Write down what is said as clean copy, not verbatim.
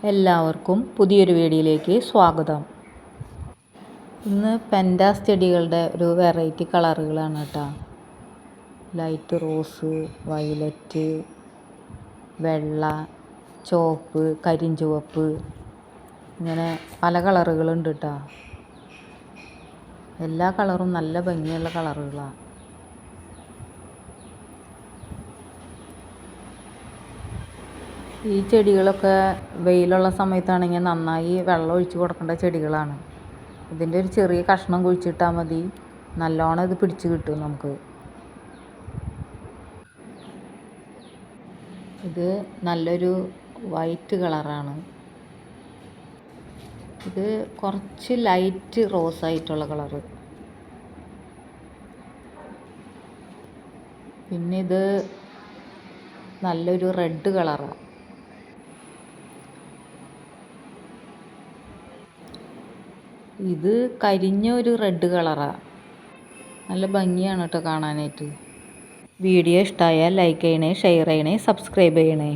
എല്ലാവർക്കും പുതിയൊരു വീഡിയോയിലേക്ക് സ്വാഗതം. ഇന്ന് പെൻഡാസ് ചെടികളുടെ ഒരു വെറൈറ്റി കളറുകളാണ് കേട്ടോ. ലൈറ്റ് റോസ്, വയലറ്റ്, വെള്ള, ചുവപ്പ്, കരിഞ്ചുവപ്പ്, ഇങ്ങനെ പല കളറുകളുണ്ട് കേട്ടോ. എല്ലാ കളറും നല്ല ഭംഗിയുള്ള കളറുകളാണ്. ഈ ചെടികളൊക്കെ വെയിലുള്ള സമയത്താണെങ്കിൽ നന്നായി വെള്ളം ഒഴിച്ച് കൊടുക്കേണ്ട ചെടികളാണ്. ഇതിൻ്റെ ഒരു ചെറിയ കഷ്ണം കുഴിച്ചിട്ടാൽ മതി, നല്ലോണം ഇത് പിടിച്ച് കിട്ടും നമുക്ക്. ഇത് നല്ലൊരു വൈറ്റ് കളറാണ്. ഇത് കുറച്ച് ലൈറ്റ് റോസ് ആയിട്ടുള്ള കളറ്. പിന്നെ ഇത് നല്ലൊരു റെഡ് കളറാണ്. ഇത് കരിഞ്ഞ ഒരു റെഡ് കളറാണ്. നല്ല ഭംഗിയാണ് കേട്ടോ കാണാനായിട്ട്. വീഡിയോ ഇഷ്ടമായാൽ ലൈക്ക് ചെയ്യണേ, ഷെയർ ചെയ്യണേ, സബ്സ്ക്രൈബ് ചെയ്യണേ.